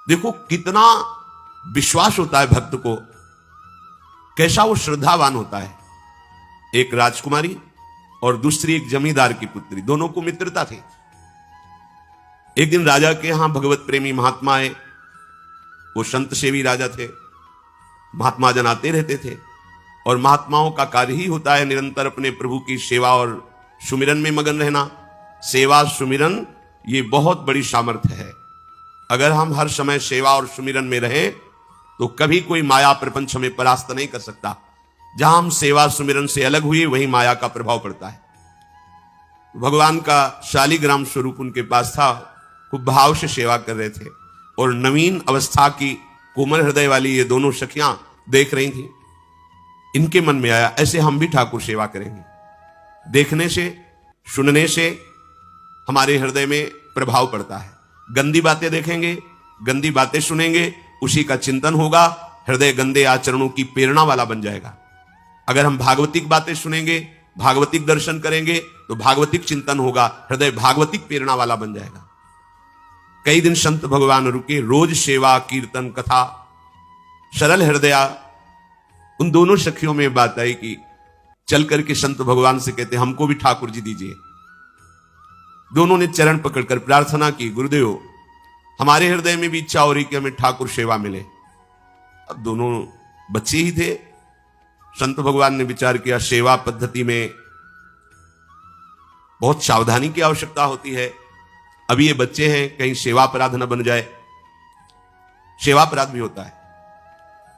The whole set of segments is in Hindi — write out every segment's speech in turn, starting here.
देखो कितना विश्वास होता है भक्त को, कैसा वो श्रद्धावान होता है। एक राजकुमारी और दूसरी एक जमींदार की पुत्री, दोनों को मित्रता थी। एक दिन राजा के यहां भगवत प्रेमी महात्मा आए। वो संत सेवी राजा थे, महात्मा जन आते रहते थे और महात्माओं का कार्य ही होता है निरंतर अपने प्रभु की सेवा और सुमिरन में मगन रहना। सेवा सुमिरन ये बहुत बड़ी सामर्थ्य है। अगर हम हर समय सेवा और सुमिरन में रहें तो कभी कोई माया प्रपंच हमें परास्त नहीं कर सकता। जहां हम सेवा सुमिरन से अलग हुए वहीं माया का प्रभाव पड़ता है। भगवान का शालिग्राम स्वरूप उनके पास था, खूब भाव से सेवा कर रहे थे और नवीन अवस्था की कोमल हृदय वाली ये दोनों सखियां देख रही थी। इनके मन में आया ऐसे हम भी ठाकुर सेवा करेंगे। देखने से सुनने से हमारे हृदय में प्रभाव पड़ता है। गंदी बातें देखेंगे, गंदी बातें सुनेंगे, उसी का चिंतन होगा, हृदय गंदे आचरणों की प्रेरणा वाला बन जाएगा। अगर हम भागवतिक बातें सुनेंगे, भागवतिक दर्शन करेंगे तो भागवतिक चिंतन होगा, हृदय भागवतिक प्रेरणा वाला बन जाएगा। कई दिन संत भगवान रुके, रोज सेवा कीर्तन कथा, सरल हृदया। उन दोनों सखियों में बात आई कि चल करके संत भगवान से कहते हमको भी ठाकुर जी दीजिए। दोनों ने चरण पकड़कर प्रार्थना की, गुरुदेव हमारे हृदय में भी इच्छा हो रही कि हमें ठाकुर सेवा मिले। अब दोनों बच्चे ही थे। संत भगवान ने विचार किया सेवा पद्धति में बहुत सावधानी की आवश्यकता होती है। अभी ये बच्चे हैं, कहीं सेवा अपराध न बन जाए। सेवा अपराध भी होता है।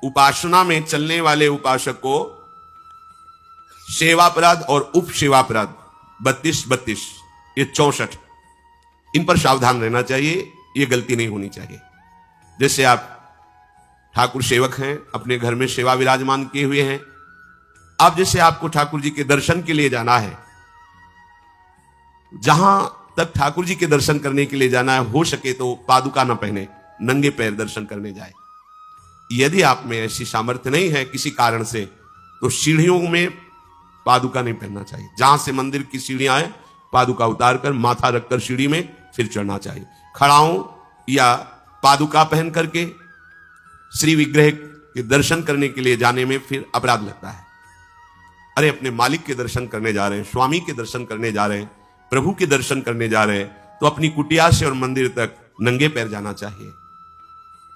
उपासना में चलने वाले उपासक को सेवा अपराध और उप सेवा अपराध 32 ये 64, इन पर सावधान रहना चाहिए। ये गलती नहीं होनी चाहिए। जैसे आप ठाकुर सेवक हैं, अपने घर में सेवा विराजमान किए हुए हैं। अब जैसे आपको ठाकुर जी के दर्शन के लिए जाना है, जहां तक ठाकुर जी के दर्शन करने के लिए जाना है, हो सके तो पादुका न पहने, नंगे पैर दर्शन करने जाए। यदि आप में ऐसी सामर्थ्य नहीं है किसी कारण से, तो सीढ़ियों में पादुका नहीं पहनना चाहिए। जहां से मंदिर की सीढ़ियां हैं, पादुका उतारकर माथा रखकर सीढ़ी में फिर चढ़ना चाहिए। खड़ाओं या पादुका पहन करके श्री विग्रह के दर्शन करने के लिए जाने में फिर अपराध लगता है। अरे अपने मालिक के दर्शन करने जा रहे हैं, स्वामी के दर्शन करने जा रहे हैं, प्रभु के दर्शन करने जा रहे हैं, तो अपनी कुटिया से और मंदिर तक नंगे पैर जाना चाहिए।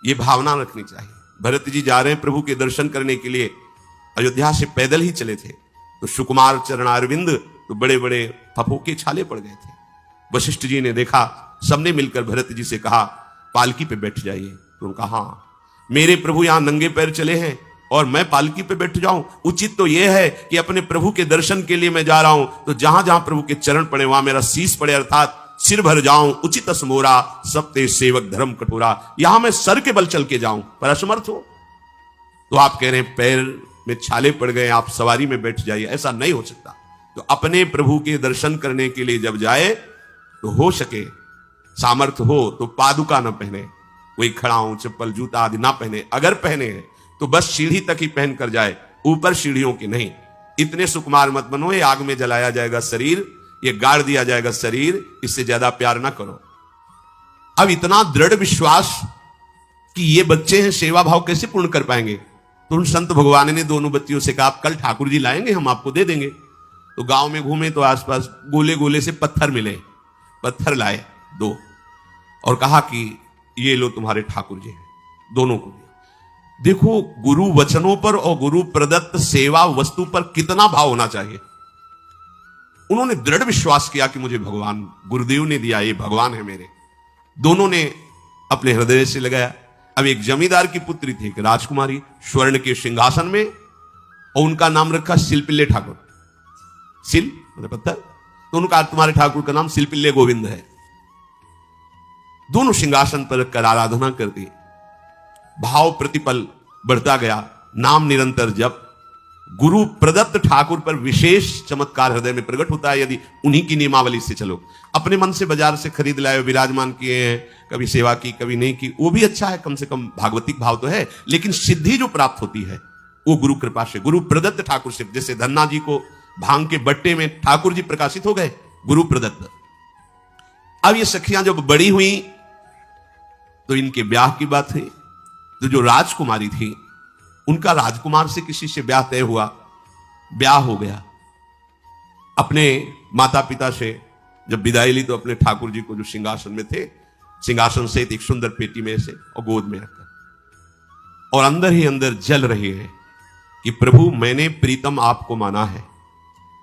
ये भावना रखनी चाहिए। भरत जी जा रहे हैं प्रभु के दर्शन करने के लिए, अयोध्या से पैदल ही चले थे, तो सुकुमार चरणारविंद तो बड़े बड़े फफोके छाले पड़ गए थे। वशिष्ठ जी ने देखा, सबने मिलकर भरत जी से कहा पालकी पे बैठ जाइए। तो उन्होंने कहा हाँ, मेरे प्रभु यहां नंगे पैर चले हैं और मैं पालकी पे बैठ जाऊं? उचित तो यह है कि अपने प्रभु के दर्शन के लिए मैं जा रहा हूं, तो जहां जहां प्रभु के चरण पड़े वहां मेरा शीश पड़े, अर्थात सिर भर जाऊं। उचित असमोरा सबते सेवक धर्म कठोरा। यहां मैं सर के बल चल के जाऊं, पर असमर्थ हो। तो आप कह रहे हैं पैर में छाले पड़ गए, आप सवारी में बैठ जाइए। ऐसा नहीं हो सकता। तो अपने प्रभु के दर्शन करने के लिए जब जाए तो हो सके, सामर्थ्य हो तो पादुका न पहने, कोई खड़ाऊं चप्पल जूता आदि ना पहने। अगर पहने हैं तो बस सीढ़ी तक ही पहन कर जाए, ऊपर सीढ़ियों की नहीं। इतने सुकुमार मत बनो, ये आग में जलाया जाएगा शरीर, ये गाड़ दिया जाएगा शरीर, इससे ज्यादा प्यार ना करो। अब इतना दृढ़ विश्वास कि ये बच्चे हैं, सेवा भाव कैसे पूर्ण कर पाएंगे? तो उन संत भगवान ने दोनों बच्चियों से कहा कल ठाकुर जी लाएंगे, हम आपको दे देंगे। तो गांव में घूमे तो आसपास गोले गोले से पत्थर मिले, पत्थर लाए 2 और कहा कि ये लो तुम्हारे ठाकुर जी हैं। दोनों को देखो, गुरु वचनों पर और गुरु प्रदत्त सेवा वस्तु पर कितना भाव होना चाहिए। उन्होंने दृढ़ विश्वास किया कि मुझे भगवान गुरुदेव ने दिया, ये भगवान है मेरे। दोनों ने अपने हृदय से लगाया। अब एक जमींदार की पुत्री थी, एक राजकुमारी, स्वर्ण के सिंहासन में, और उनका नाम रखा सिलपिल्ले ठाकुर। सिल मतलब पत्थर, तो उनका तुम्हारे ठाकुर का नाम सिलपिल्ले गोविंद है। दोनों सिंहासन पर रखकर आराधना करती, भाव प्रतिपल बढ़ता गया, नाम निरंतर जप। गुरु प्रदत्त ठाकुर पर विशेष चमत्कार हृदय में प्रकट होता है यदि उन्हीं की नियमावली से चलो। अपने मन से बाजार से खरीद लाए, विराजमान किए हैं, कभी सेवा की कभी नहीं की, वो भी अच्छा है, कम से कम भागवतिक भाव तो है। लेकिन सिद्धि जो प्राप्त होती है वो गुरु कृपा से, गुरु प्रदत्त ठाकुर से। जैसे धन्ना जी को भांग के बट्टे में ठाकुर जी प्रकाशित हो गए, गुरु प्रदत्त। अब ये सखियां जब बड़ी हुई तो इनके ब्याह की बात हुई। तो जो राजकुमारी थी उनका राजकुमार से किसी से ब्याह तय हुआ, ब्याह हो गया। अपने माता पिता से जब विदाई ली तो अपने ठाकुर जी को जो सिंहासन में थे, सिंहासन से एक सुंदर पेटी में से और गोद में रखकर, और अंदर ही अंदर जल रही है कि प्रभु मैंने प्रीतम आपको माना है,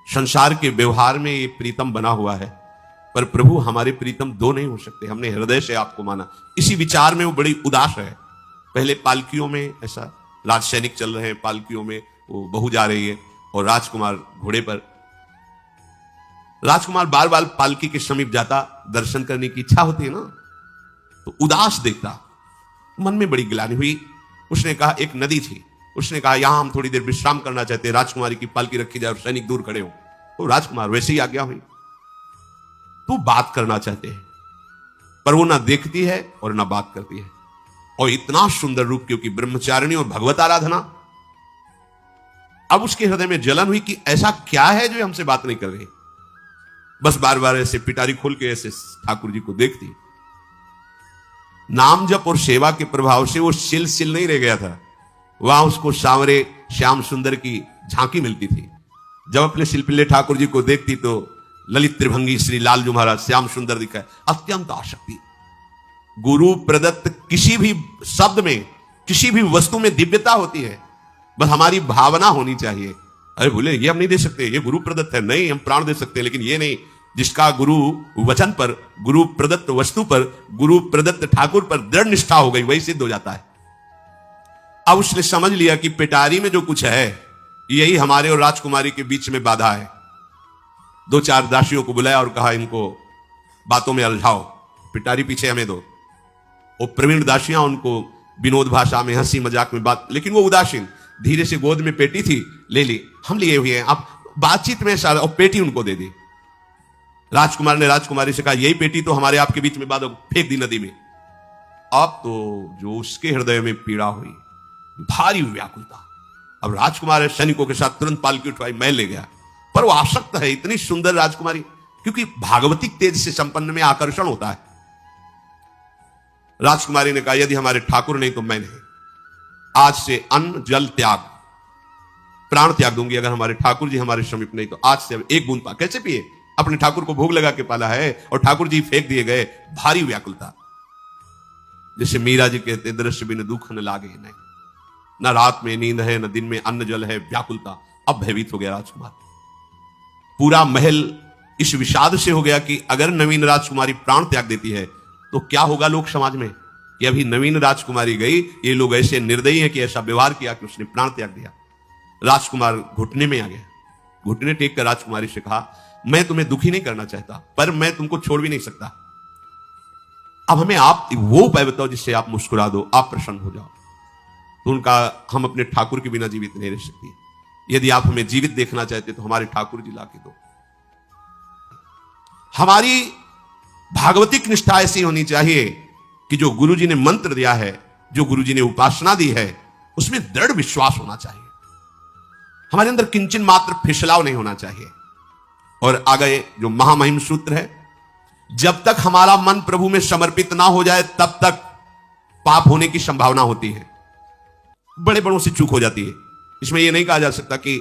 संसार के व्यवहार में ये प्रीतम बना हुआ है, पर प्रभु हमारे प्रीतम दो नहीं हो सकते, हमने हृदय से आपको माना। इसी विचार में वो बड़ी उदास है। पहले पालकियों में ऐसा राज सैनिक चल रहे हैं, पालकियों में वो बहू जा रही है और राजकुमार घोड़े पर। राजकुमार बार बार पालकी के समीप जाता, दर्शन करने की इच्छा होती है ना, तो उदास देखता, मन में बड़ी गिलानी हुई। उसने कहा, एक नदी थी, उसने कहा यहां हम थोड़ी देर विश्राम करना चाहते हैं, राजकुमारी की पालकी रखी जाए और सैनिक दूर खड़े हो। तो राजकुमार वैसे ही आज्ञा हुई। तो बात करना चाहते हैं, पर वो ना देखती है और ना बात करती है। और इतना सुंदर रूप, क्योंकि ब्रह्मचारिणी और भगवत आराधना। अब उसके हृदय में जलन हुई कि ऐसा क्या है जो हमसे बात नहीं कर रही। बस बार बार ऐसे पिटारी खोल के ऐसे ठाकुर जी को देखती। नाम जप और सेवा के प्रभाव से वो सिल नहीं रह गया था। वहां उसको सांवरे श्याम सुंदर की झांकी मिलती थी। जब अपने शिल्पिल्ले ठाकुर जी को देखती तो ललित त्रिभंगी श्री लालजू महाराज श्याम सुंदर दिखाए, अत्यंत आसक्ति। गुरु प्रदत्त किसी भी शब्द में, किसी भी वस्तु में दिव्यता होती है, बस हमारी भावना होनी चाहिए। अरे बोले ये हम नहीं दे सकते, ये गुरु प्रदत्त है, नहीं हम प्राण दे सकते, लेकिन ये नहीं। जिसका गुरु वचन पर, गुरु प्रदत्त वस्तु पर, गुरु प्रदत्त ठाकुर पर दृढ़ निष्ठा हो गई, वही सिद्ध हो जाता है। अब उसने समझ लिया कि पिटारी में जो कुछ है यही हमारे और राजकुमारी के बीच में बाधा है। दो चार दासियों को बुलाया और कहा इनको बातों में उलझाओ, पिटारी पीछे हमें दो। वो प्रवीण दासियां उनको विनोद भाषा में, हंसी मजाक में बात, लेकिन वो उदासीन। धीरे से गोद में पेटी थी, ले ली, हम लिए हुए हैं, आप बातचीत में सारा, और पेटी उनको दे दी। राजकुमार ने राजकुमारी से कहा यही पेटी तो हमारे आपके बीच में बात, फेंक दी नदी में। अब तो जो उसके हृदय में पीड़ा हुई, भारी व्याकुलता। अब राजकुमार सैनिकों के साथ तुरंत पालकी उठवाई, मैं ले गया। पर वो आसक्त है, इतनी सुंदर राजकुमारी, क्योंकि भागवतिक तेज से संपन्न में आकर्षण होता है। राजकुमारी ने कहा यदि हमारे ठाकुर नहीं तो मैं नहीं, आज से अन्न जल त्याग, प्राण त्याग दूंगी अगर हमारे ठाकुर जी हमारे समीप नहीं तो। आज से एक बूंद पा, कैसे पिए, अपने ठाकुर को भोग लगा के पाला है और ठाकुर जी फेंक दिए गए। भारी व्याकुलता, जैसे मीरा जी कहते दृश्य बिन दुख न लागे नहीं, न रात में नींद है न दिन में अन्न जल है, व्याकुलता। अब भयभीत हो गया राजकुमार। पूरा महल इस विषाद से हो गया कि अगर नवीन राजकुमारी प्राण त्याग देती है तो क्या होगा लोक समाज में, कि अभी नवीन राजकुमारी गई, ये लोग ऐसे निर्दयी हैं कि ऐसा व्यवहार किया कि उसने प्राण त्याग दिया। राजकुमार घुटने में आ गया, घुटने टेक कर राजकुमारी से कहा मैं तुम्हें दुखी नहीं करना चाहता, पर मैं तुमको छोड़ भी नहीं सकता। अब हमें आप वो उपाय बताओ जिससे आप मुस्कुरा दो, आप प्रसन्न हो जाओ। तो उनका, हम अपने ठाकुर के बिना जीवित नहीं रह सकती, यदि आप हमें जीवित देखना चाहते तो हमारे ठाकुर जी लाके दो। हमारी भागवतिक निष्ठा ऐसी होनी चाहिए कि जो गुरु जी ने मंत्र दिया है, जो गुरु जी ने उपासना दी है, उसमें दृढ़ विश्वास होना चाहिए। हमारे अंदर किंचन मात्र फिसलाव नहीं होना चाहिए। और आगे जो महामहिम सूत्र है, जब तक हमारा मन प्रभु में समर्पित ना हो जाए तब तक पाप होने की संभावना होती है, बड़े बड़ों से चूक हो जाती है। इसमें यह नहीं कहा जा सकता कि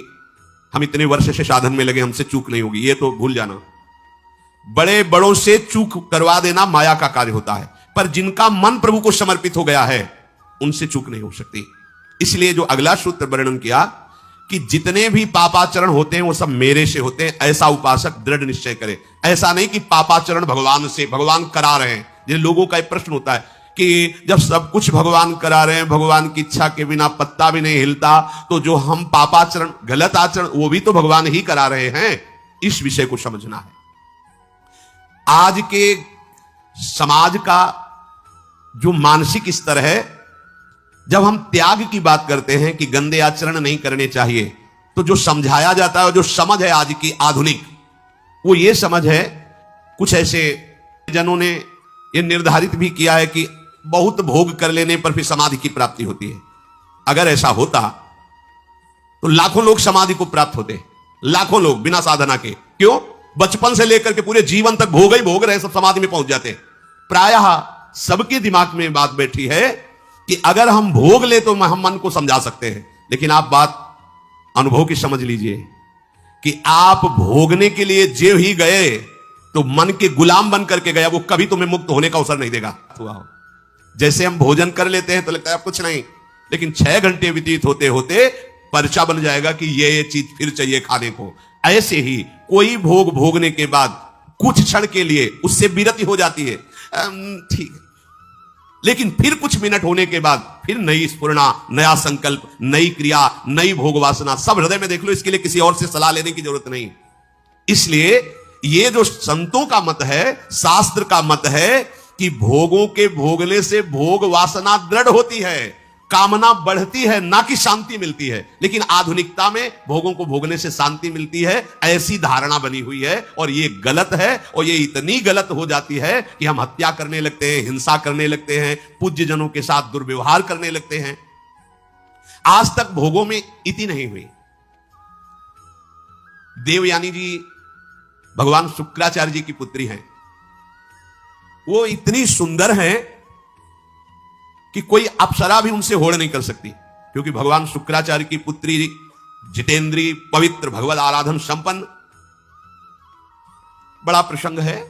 हम इतने वर्ष से साधन में लगे हमसे चूक नहीं होगी, ये तो भूल जाना। बड़े बड़ों से चूक करवा देना माया का कार्य होता है, पर जिनका मन प्रभु को समर्पित हो गया है उनसे चूक नहीं हो सकती। इसलिए जो अगला सूत्र वर्णन किया कि जितने भी पापाचरण होते हैं वो सब मेरे से होते हैं, ऐसा उपासक दृढ़ निश्चय करे। ऐसा नहीं कि पापाचरण भगवान से, भगवान करा रहे हैं। जिन लोगों का एक प्रश्न होता है कि जब सब कुछ भगवान करा रहे हैं, भगवान की इच्छा के बिना पत्ता भी नहीं हिलता, तो जो हम पापाचरण, गलत आचरण, वो भी तो भगवान ही करा रहे हैं। इस विषय को समझना है। आज के समाज का जो मानसिक स्तर है, जब हम त्याग की बात करते हैं कि गंदे आचरण नहीं करने चाहिए, तो जो समझाया जाता है, जो समझ है आज की आधुनिक, वो ये समझ है, कुछ ऐसे जनों ने ये निर्धारित भी किया है कि बहुत भोग कर लेने पर फिर समाधि की प्राप्ति होती है। अगर ऐसा होता तो लाखों लोग समाधि को प्राप्त होते, लाखों लोग बिना साधना के। क्यों? बचपन से लेकर के पूरे जीवन तक भोग ही भोग रहे, सब समाधि में पहुंच जाते। प्रायः सबके दिमाग में बात बैठी है कि अगर हम भोग ले तो हम मन को समझा सकते हैं, लेकिन आप बात अनुभव की समझ लीजिए कि आप भोगने के लिए जो ही गए तो मन के गुलाम बन करके गया, वो कभी तुम्हें मुक्त होने का अवसर नहीं देगा। जैसे हम भोजन कर लेते हैं तो लगता है अब कुछ नहीं, लेकिन 6 घंटे व्यतीत होते होते पर्चा बन जाएगा कि ये चीज फिर चाहिए खाने को। ऐसे ही कोई भोग भोगने के बाद कुछ क्षण के लिए उससे विरति हो जाती है, ठीक है, लेकिन फिर कुछ मिनट होने के बाद फिर नई स्फुरणा, नया संकल्प, नई क्रिया, नई भोग वासना सब हृदय में देख लो। इसके लिए किसी और से सलाह लेने की जरूरत नहीं। इसलिए ये जो संतों का मत है, शास्त्र का मत है कि भोगों के भोगने से भोग वासना दृढ़ होती है, कामना बढ़ती है, ना कि शांति मिलती है। लेकिन आधुनिकता में भोगों को भोगने से शांति मिलती है, ऐसी धारणा बनी हुई है, और ये गलत है। और ये इतनी गलत हो जाती है कि हम हत्या करने लगते हैं, हिंसा करने लगते हैं, पूज्य जनों के साथ दुर्व्यवहार करने लगते हैं। आज तक भोगों में इति नहीं हुई। देवयानी जी भगवान शुक्राचार्य जी की पुत्री हैं। वो इतनी सुंदर हैं कि कोई अप्सरा भी उनसे होड़ नहीं कर सकती, क्योंकि भगवान शुक्राचार्य की पुत्री जितेंद्री, पवित्र, भगवत आराधन संपन्न। बड़ा प्रसंग है,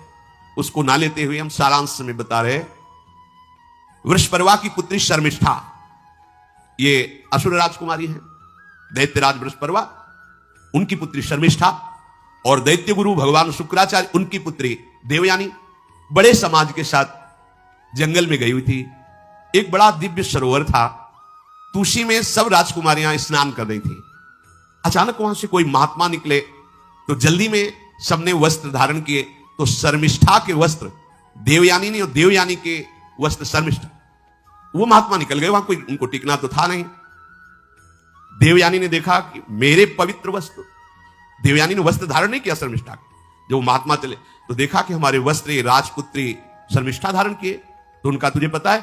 उसको ना लेते हुए हम सारांश में बता रहे। वृषपर्वा की पुत्री शर्मिष्ठा, ये असुर राजकुमारी है, दैत्यराज वृषपर्वा, उनकी पुत्री शर्मिष्ठा, और दैत्य गुरु भगवान शुक्राचार्य उनकी पुत्री देवयानी बड़े समाज के साथ जंगल में गई हुई थी। एक बड़ा दिव्य सरोवर था, तुलसी में सब राजकुमारियां स्नान कर रही थी। अचानक वहां से कोई महात्मा निकले तो जल्दी में सबने वस्त्र धारण किए, तो शर्मिष्ठा के वस्त्र देवयानी ने और देवयानी के वस्त्र शर्मिष्ठा, वो महात्मा निकल गए। वहां कोई उनको टिकना तो था नहीं। देवयानी ने देखा कि मेरे पवित्र वस्त्र, देवयानी ने वस्त्र धारण नहीं किया शर्मिष्ठा के। जब महात्मा चले तो देखा कि हमारे वस्त्र राजपुत्री शर्मिष्ठा धारण किए। तो उनका तुझे पता है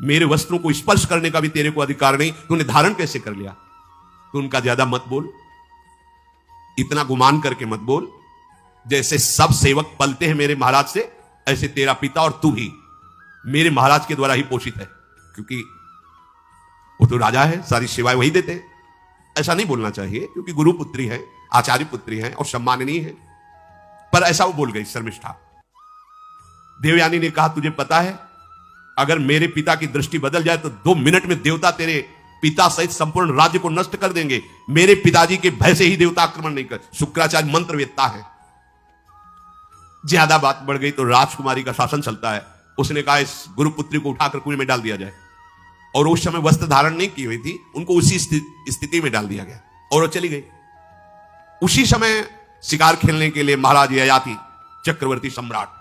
मेरे वस्त्रों को स्पर्श करने का भी तेरे को अधिकार नहीं, तूने धारण कैसे कर लिया? तो उनका ज्यादा मत बोल, इतना गुमान करके मत बोल। जैसे सब सेवक पलते हैं मेरे महाराज से, ऐसे तेरा पिता और तू भी मेरे महाराज के द्वारा ही पोषित है, क्योंकि वो तो राजा है, सारी सेवाएं वही देते हैं। ऐसा नहीं बोलना चाहिए, क्योंकि गुरु पुत्री है, आचार्य पुत्री है और सम्माननीय है। पर ऐसा वो बोल गई शर्मिष्ठा। देवयानी ने कहा तुझे पता है अगर मेरे पिता की दृष्टि बदल जाए तो 2 मिनट में देवता तेरे पिता सहित संपूर्ण राज्य को नष्ट कर देंगे। मेरे पिताजी के भय से ही देवता आक्रमण नहीं कर। शुक्राचार्य मंत्रवेत्ता है। ज्यादा बात बढ़ गई तो राजकुमारी का शासन चलता है। उसने कहा इस गुरुपुत्री को उठाकर कुएं में डाल दिया जाए, और उस समय वस्त्र धारण नहीं की हुई थी, उनको उसी स्थिति में डाल दिया गया और वो चली गई। उसी समय शिकार खेलने के लिए महाराज ययाति चक्रवर्ती सम्राट